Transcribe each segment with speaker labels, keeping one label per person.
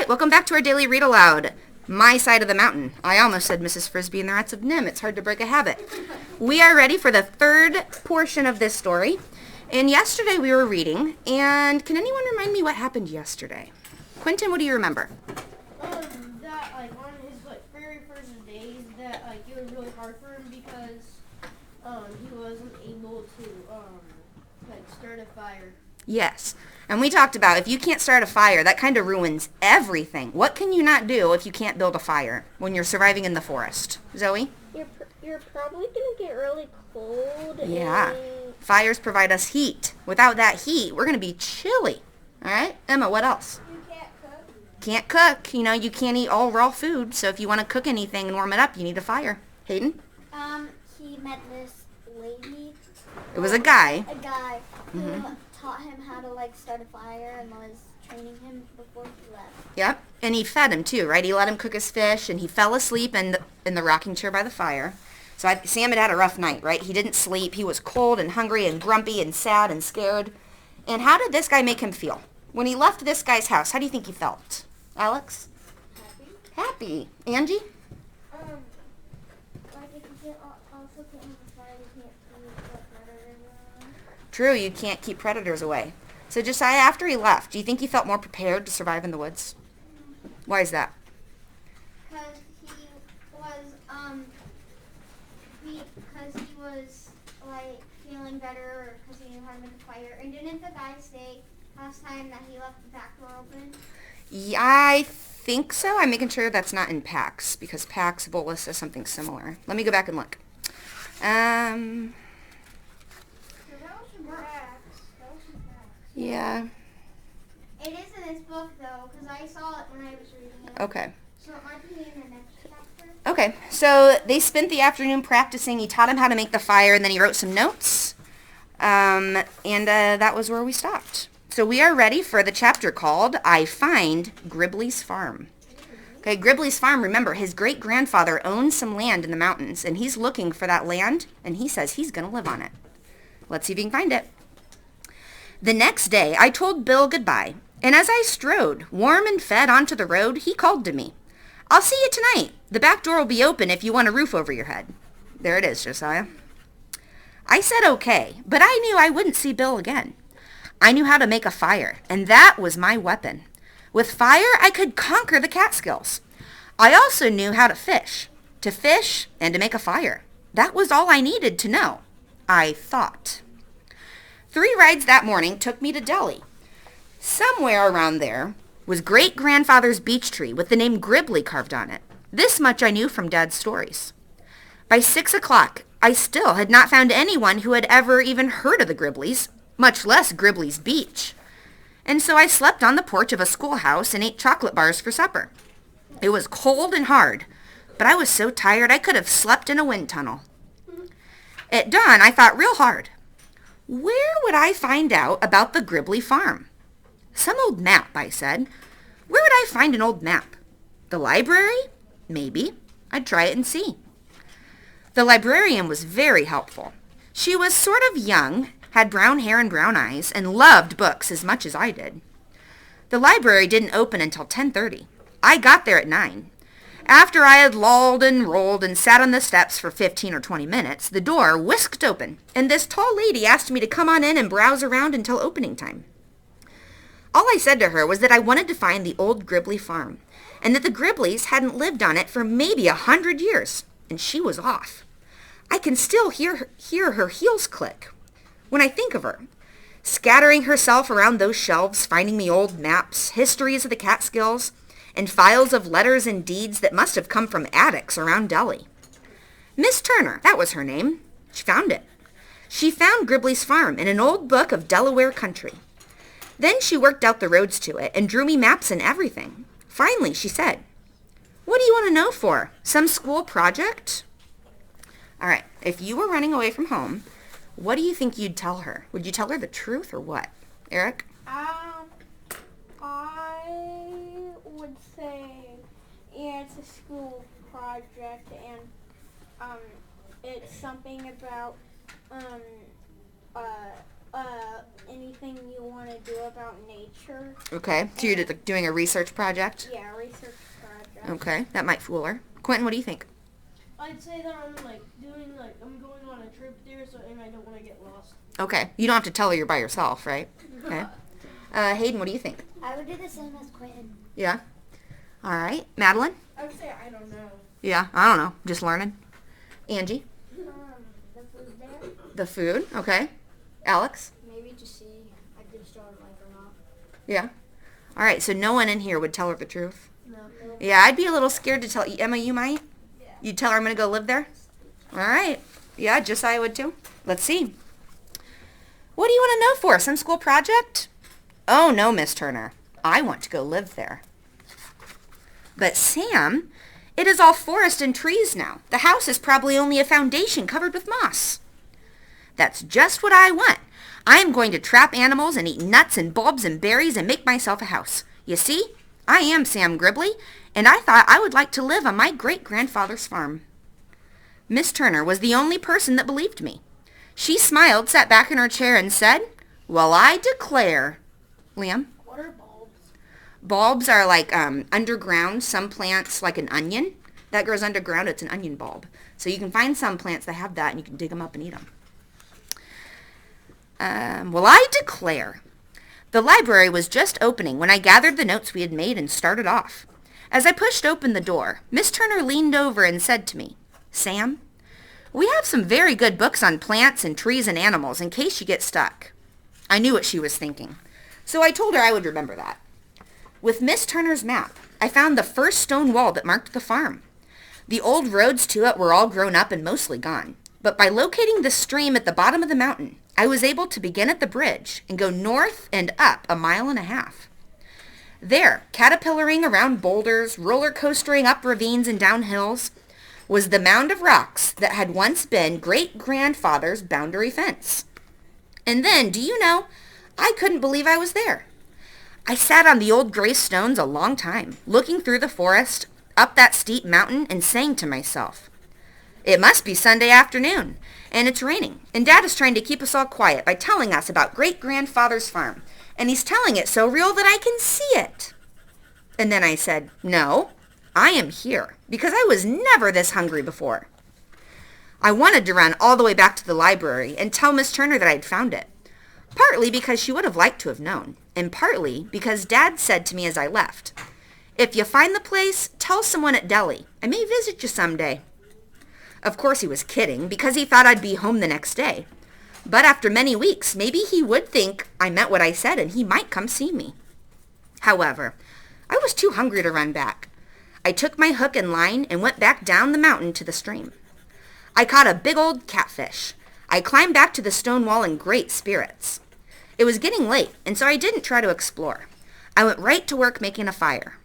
Speaker 1: right, welcome back to our daily read aloud. My side of the mountain. I almost said Mrs. Frisbee and the Rats of Nim. It's hard to break a habit. We are ready for the third portion of this story. And yesterday we were reading, and can anyone remind me what happened yesterday? Quentin, what do you remember?
Speaker 2: That on his very first days, that it was really hard for him because he wasn't able to start a fire.
Speaker 1: Yes. And we talked about if you can't start a fire, that kind of ruins everything. What can you not do if you can't build a fire when you're surviving in the forest? Zoe?
Speaker 3: You're probably going to get really cold.
Speaker 1: Yeah. Fires provide us heat. Without that heat, we're going to be chilly. All right? Emma, what else?
Speaker 2: You can't cook.
Speaker 1: Can't cook. You know, you can't eat all raw food. So if you want to cook anything and warm it up, you need a fire. Hayden?
Speaker 3: He met this lady.
Speaker 1: It was a guy.
Speaker 3: A guy who taught him how to start a fire and was training him before he left.
Speaker 1: Yep. And he fed him too, right? He let him cook his fish, and he fell asleep in the rocking chair by the fire. So Sam had a rough night, right? He didn't sleep. He was cold and hungry and grumpy and sad and scared. And how did this guy make him feel? When he left this guy's house, how do you think he felt? Alex? Happy. Angie?
Speaker 3: If you also can't have a fire, you can't keep predators around.
Speaker 1: True, you can't keep predators away. So Josiah, after he left, do you think he felt more prepared to survive in the woods? Why is that?
Speaker 3: Because he was feeling better because he knew how to make a fire. And didn't the guy say last time that he left the back door open?
Speaker 1: Yeah, I think so. I'm making sure that's not in Pax, because Pax Bolus says something similar. Let me go back and look. Yeah.
Speaker 3: It is in this book, though, because I saw it when I was reading it.
Speaker 1: Okay.
Speaker 3: So it might be in the next chapter.
Speaker 1: Okay, so they spent the afternoon practicing. He taught him how to make the fire, and then he wrote some notes. That was where we stopped. So we are ready for the chapter called I Find Gribley's Farm. Okay, Gribley's Farm, remember, his great-grandfather owned some land in the mountains, and he's looking for that land, and he says he's going to live on it. Let's see if he can find it. The next day, I told Bill goodbye, and as I strode, warm and fed, onto the road, he called to me. I'll see you tonight. The back door will be open if you want a roof over your head. There it is, Josiah. I said okay, but I knew I wouldn't see Bill again. I knew how to make a fire, and that was my weapon. With fire, I could conquer the Catskills. I also knew how to fish and to make a fire. That was all I needed to know, I thought. 3 rides that morning took me to Delhi. Somewhere around there was great-grandfather's beech tree with the name Gribley carved on it. This much I knew from Dad's stories. By 6 o'clock, I still had not found anyone who had ever even heard of the Gribleys, much less Gribley's Beach. And so I slept on the porch of a schoolhouse and ate chocolate bars for supper. It was cold and hard, but I was so tired I could have slept in a wind tunnel. At dawn, I thought real hard. Where would I find out about the Gribley farm? Some old map, I said. Where would I find an old map? The library? Maybe. I'd try it and see. The librarian was very helpful. She was sort of young, had brown hair and brown eyes, and loved books as much as I did. The library didn't open until 10:30. I got there at 9. After I had lolled and rolled and sat on the steps for 15 or 20 minutes, the door whisked open, and this tall lady asked me to come on in and browse around until opening time. All I said to her was that I wanted to find the old Gribley farm, and that the Gribleys hadn't lived on it for maybe 100 years, and she was off. I can still hear her heels click when I think of her, scattering herself around those shelves, finding me old maps, histories of the Catskills, and files of letters and deeds that must have come from attics around Delhi. Miss Turner, that was her name. She found it. She found Gribley's farm in an old book of Delaware country. Then she worked out the roads to it and drew me maps and everything. Finally, she said, "What do you want to know for? Some school project?" All right, if you were running away from home, what do you think you'd tell her? Would you tell her the truth or what? Eric?
Speaker 2: I would say, yeah, it's a school project, and it's something about
Speaker 4: anything you want to do about nature.
Speaker 1: Okay, so you're doing a research project?
Speaker 4: Yeah, research project.
Speaker 1: Okay, that might fool her. Quentin, what do you think?
Speaker 2: I'd say that I'm I'm going on a trip there, and I don't want to get lost.
Speaker 1: Okay, you don't have to tell her you're by yourself, right? Okay. Hayden, what do you think?
Speaker 3: I would do the same as Quentin.
Speaker 1: Yeah? All right. Madeline?
Speaker 2: I would say I don't know.
Speaker 1: Yeah, I don't know. Just learning. Angie?
Speaker 3: The food there.
Speaker 1: The food, okay. Alex?
Speaker 3: Maybe to see if they still have life or not.
Speaker 1: Yeah. All right, so no one in here would tell her the truth?
Speaker 2: No.
Speaker 1: Yeah, I'd be a little scared to tell. Emma, you might?
Speaker 2: Yeah.
Speaker 1: You'd tell her I'm going to go live there? All right. Yeah, Josiah would too. Let's see. What do you want to know for? Some school project? Oh, no, Miss Turner. I want to go live there. But Sam, it is all forest and trees now. The house is probably only a foundation covered with moss. That's just what I want. I am going to trap animals and eat nuts and bulbs and berries and make myself a house. You see, I am Sam Gribley, and I thought I would like to live on my great-grandfather's farm. Miss Turner was the only person that believed me. She smiled, sat back in her chair, and said, "Well, I declare." Liam?
Speaker 2: What are bulbs?
Speaker 1: Bulbs are like underground. Some plants, like an onion, that grows underground, it's an onion bulb. So you can find some plants that have that, and you can dig them up and eat them. Well, I declare. The library was just opening when I gathered the notes we had made and started off. As I pushed open the door, Miss Turner leaned over and said to me, "Sam, we have some very good books on plants and trees and animals in case you get stuck." I knew what she was thinking, so I told her I would remember that. With Miss Turner's map, I found the first stone wall that marked the farm. The old roads to it were all grown up and mostly gone, but by locating the stream at the bottom of the mountain, I was able to begin at the bridge and go north and up 1.5 miles. There, caterpillaring around boulders, roller coastering up ravines and down hills, was the mound of rocks that had once been great-grandfather's boundary fence. And then, do you know, I couldn't believe I was there. I sat on the old gray stones a long time, looking through the forest, up that steep mountain, and saying to myself, "It must be Sunday afternoon, and it's raining, and Dad is trying to keep us all quiet by telling us about great-grandfather's farm, and he's telling it so real that I can see it." And then I said, "No, I am here, because I was never this hungry before." I wanted to run all the way back to the library and tell Miss Turner that I'd found it, partly because she would have liked to have known, and partly because Dad said to me as I left, "If you find the place, tell someone at Deli. I may visit you someday." Of course he was kidding, because he thought I'd be home the next day. But after many weeks, maybe he would think I meant what I said and he might come see me. However, I was too hungry to run back. I took my hook and line and went back down the mountain to the stream. I caught a big old catfish. I climbed back to the stone wall in great spirits. It was getting late, and so I didn't try to explore. I went right to work making a fire.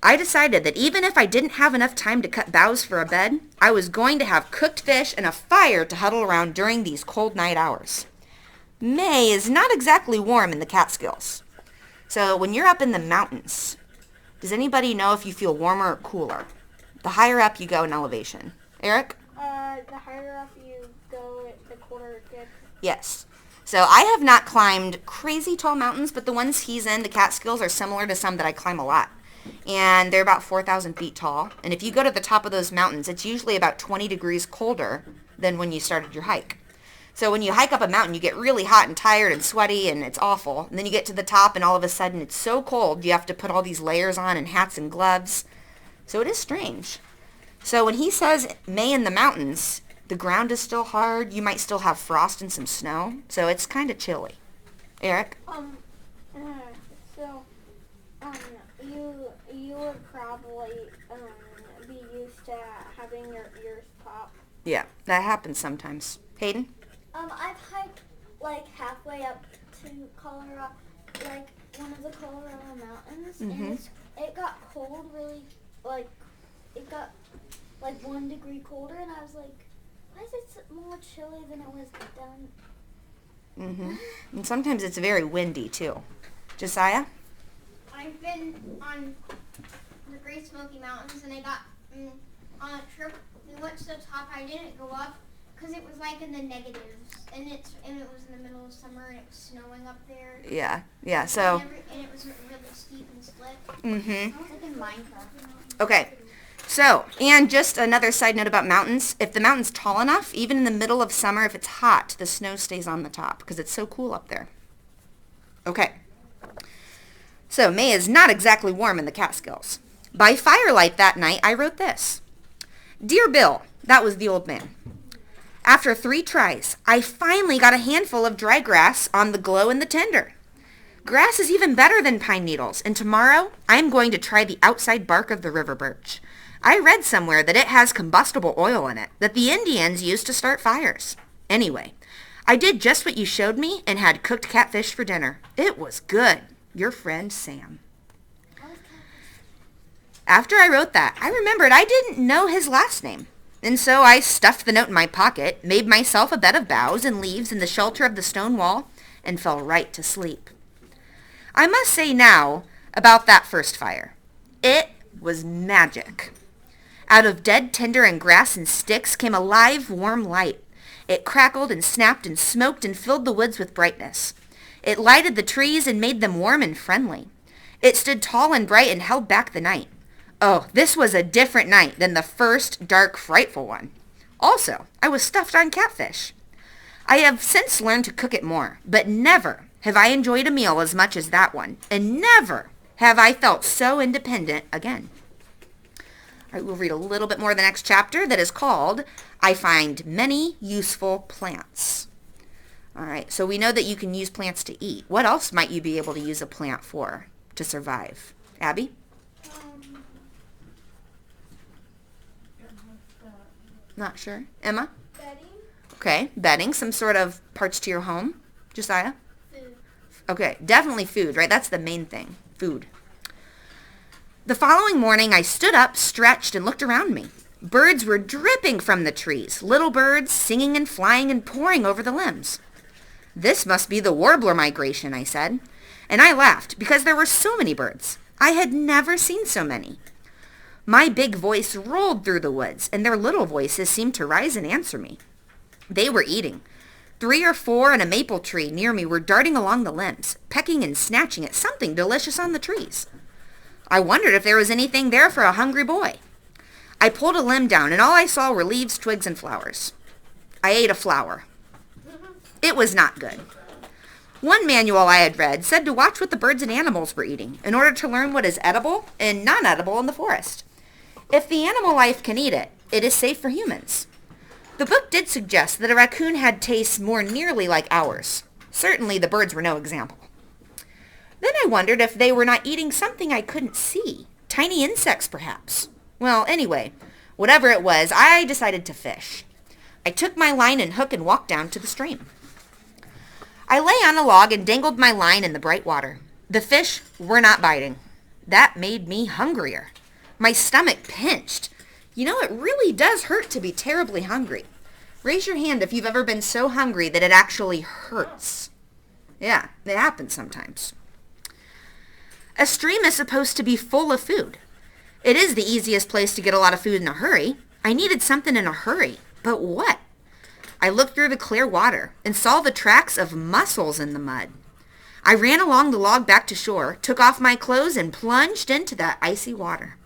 Speaker 1: I decided that even if I didn't have enough time to cut boughs for a bed, I was going to have cooked fish and a fire to huddle around during these cold night hours. May is not exactly warm in the Catskills. So when you're up in the mountains, does anybody know if you feel warmer or cooler? The higher up you go in elevation. Eric?
Speaker 4: The higher up you go, the colder it gets.
Speaker 1: Yes. So I have not climbed crazy tall mountains, but the ones he's in, the Catskills, are similar to some that I climb a lot. And they're about 4,000 feet tall. And if you go to the top of those mountains, it's usually about 20 degrees colder than when you started your hike. So when you hike up a mountain, you get really hot and tired and sweaty, and it's awful. And then you get to the top, and all of a sudden it's so cold, you have to put all these layers on and hats and gloves. So it is strange. So when he says May in the mountains, the ground is still hard. You might still have frost and some snow. So it's kind of chilly. Eric?
Speaker 4: You would probably be used to having your ears pop.
Speaker 1: Yeah, that happens sometimes. Hayden?
Speaker 3: I've hiked like halfway up to Colorado, like one of the Colorado mountains, and it got cold really, like it got like 1 degree colder, and I was like, why is it more chilly than it was down?
Speaker 1: And sometimes it's very windy too. Josiah?
Speaker 3: I've been on the Great Smoky Mountains, and I got on a trip. We went to the top. I didn't go up,
Speaker 2: because it was like in the negatives, and it was in the middle of summer, and it was snowing up there.
Speaker 1: Yeah, so.
Speaker 2: And it was really steep and slick.
Speaker 1: Mm-hmm.
Speaker 3: Sounds like in Minecraft.
Speaker 1: Okay. So, and just another side note about mountains. If the mountain's tall enough, even in the middle of summer, if it's hot, the snow stays on the top because it's so cool up there. Okay. So, May is not exactly warm in the Catskills. By firelight that night, I wrote this. Dear Bill, that was the old man. After 3 tries, I finally got a handful of dry grass on the glow and the tinder. Grass is even better than pine needles, and tomorrow I am going to try the outside bark of the river birch. I read somewhere that it has combustible oil in it, that the Indians used to start fires. Anyway, I did just what you showed me and had cooked catfish for dinner. It was good. Your friend, Sam. After I wrote that, I remembered I didn't know his last name. And so I stuffed the note in my pocket, made myself a bed of boughs and leaves in the shelter of the stone wall, and fell right to sleep. I must say now about that first fire. It was magic. Out of dead tinder and grass and sticks came a live, warm light. It crackled and snapped and smoked and filled the woods with brightness. It lighted the trees and made them warm and friendly. It stood tall and bright and held back the night. Oh, this was a different night than the first dark, frightful one. Also, I was stuffed on catfish. I have since learned to cook it more, but never have I enjoyed a meal as much as that one, and never have I felt so independent again. All right, we'll read a little bit more of the next chapter that is called, I Find Many Useful Plants. All right, so we know that you can use plants to eat. What else might you be able to use a plant for to survive? Abby? Not sure. Emma?
Speaker 2: Bedding.
Speaker 1: Okay, bedding, some sort of parts to your home. Josiah?
Speaker 2: Food.
Speaker 1: Okay, definitely food, right? That's the main thing, food. The following morning, I stood up, stretched, and looked around me. Birds were dripping from the trees, little birds singing and flying and pouring over the limbs. This must be the warbler migration, I said. And I laughed because there were so many birds. I had never seen so many. My big voice rolled through the woods, and their little voices seemed to rise and answer me. They were eating. 3 or 4 in a maple tree near me were darting along the limbs, pecking and snatching at something delicious on the trees. I wondered if there was anything there for a hungry boy. I pulled a limb down, and all I saw were leaves, twigs, and flowers. I ate a flower. It was not good. One manual I had read said to watch what the birds and animals were eating in order to learn what is edible and non-edible in the forest. If the animal life can eat it, it is safe for humans. The book did suggest that a raccoon had tastes more nearly like ours. Certainly the birds were no example. Then I wondered if they were not eating something I couldn't see. Tiny insects, perhaps. Well, anyway, whatever it was, I decided to fish. I took my line and hook and walked down to the stream. I lay on a log and dangled my line in the bright water. The fish were not biting. That made me hungrier. My stomach pinched. You know, it really does hurt to be terribly hungry. Raise your hand if you've ever been so hungry that it actually hurts. Yeah, it happens sometimes. A stream is supposed to be full of food. It is the easiest place to get a lot of food in a hurry. I needed something in a hurry, but what? I looked through the clear water and saw the tracks of mussels in the mud. I ran along the log back to shore, took off my clothes, and plunged into that icy water.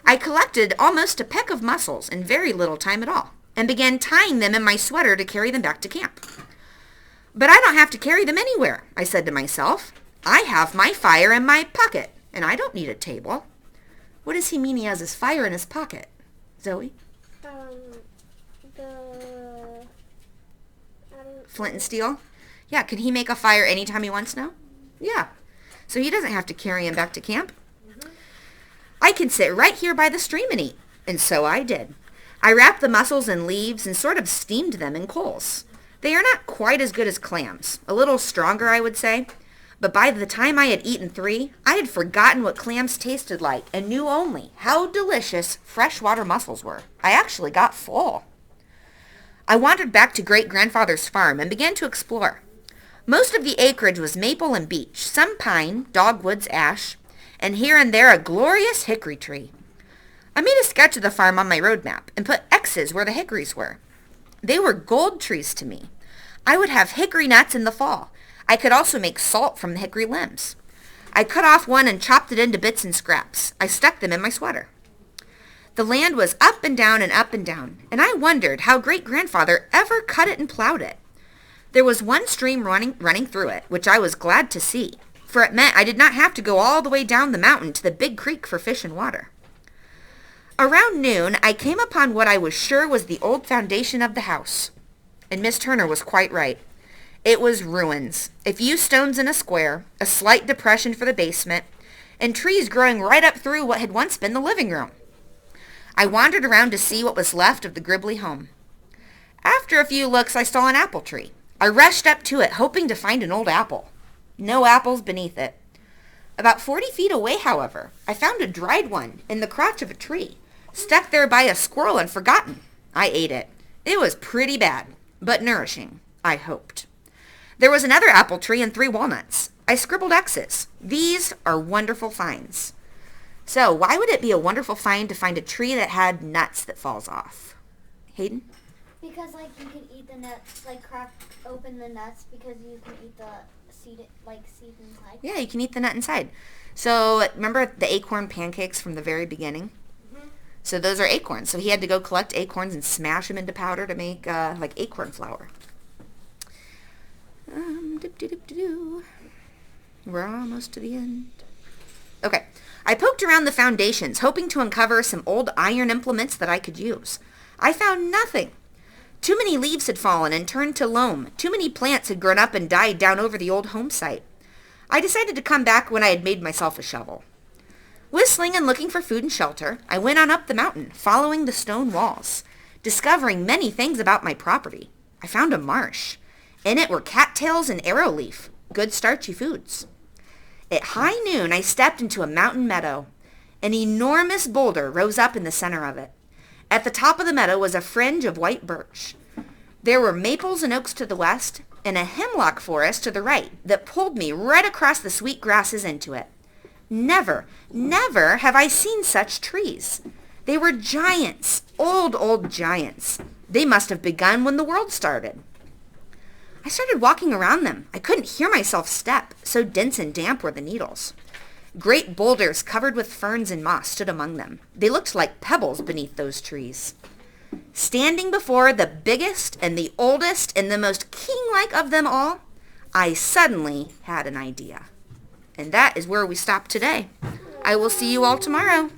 Speaker 1: I collected almost a peck of mussels in very little time at all, and began tying them in my sweater to carry them back to camp. But I don't have to carry them anywhere, I said to myself. I have my fire in my pocket, and I don't need a table. What does he mean he has his fire in his pocket? Zoe? Flint and steel? Yeah, can he make a fire anytime he wants now? Yeah. So he doesn't have to carry him back to camp. I can sit right here by the stream and eat. And so I did. I wrapped the mussels in leaves and sort of steamed them in coals. They are not quite as good as clams. A little stronger, I would say. But by the time I had eaten 3, I had forgotten what clams tasted like and knew only how delicious freshwater mussels were. I actually got full. I wandered back to great-grandfather's farm and began to explore. Most of the acreage was maple and beech, some pine, dogwoods, ash, and here and there a glorious hickory tree. I made a sketch of the farm on my road map and put X's where the hickories were. They were gold trees to me. I would have hickory nuts in the fall. I could also make salt from the hickory limbs. I cut off one and chopped it into bits and scraps. I stuck them in my sweater. The land was up and down, and I wondered how great-grandfather ever cut it and plowed it. There was one stream running through it, which I was glad to see, for it meant I did not have to go all the way down the mountain to the big creek for fish and water. Around noon, I came upon what I was sure was the old foundation of the house. And Miss Turner was quite right. It was ruins, a few stones in a square, a slight depression for the basement, and trees growing right up through what had once been the living room. I wandered around to see what was left of the Gribbly home. After a few looks, I saw an apple tree. I rushed up to it, hoping to find an old apple. No apples beneath it. About 40 feet away, however, I found a dried one in the crotch of a tree, stuck there by a squirrel and forgotten. I ate it. It was pretty bad, but nourishing, I hoped. There was another apple tree and 3 walnuts. I scribbled X's. These are wonderful finds. So, why would it be a wonderful find to find a tree that had nuts that falls off? Hayden?
Speaker 3: Because, like, you could eat the nuts, like, crack open the nuts because you can eat the seed inside.
Speaker 1: Yeah, you can eat the nut inside. So, remember the acorn pancakes from the very beginning?
Speaker 2: Mm-hmm.
Speaker 1: So those are acorns. So he had to go collect acorns and smash them into powder to make, like, acorn flour. We're almost to the end. Okay. I poked around the foundations, hoping to uncover some old iron implements that I could use. I found nothing. Too many leaves had fallen and turned to loam. Too many plants had grown up and died down over the old home site. I decided to come back when I had made myself a shovel. Whistling and looking for food and shelter, I went on up the mountain, following the stone walls, discovering many things about my property. I found a marsh. In it were cattails and arrowleaf, good starchy foods. At high noon, I stepped into a mountain meadow. An enormous boulder rose up in the center of it. At the top of the meadow was a fringe of white birch. There were maples and oaks to the west, and a hemlock forest to the right that pulled me right across the sweet grasses into it. Never have I seen such trees. They were giants, old giants. They must have begun when the world started. I started walking around them. I couldn't hear myself step, so dense and damp were the needles. Great boulders covered with ferns and moss stood among them. They looked like pebbles beneath those trees. Standing before the biggest and the oldest and the most king-like of them all, I suddenly had an idea. And that is where we stop today. I will see you all tomorrow.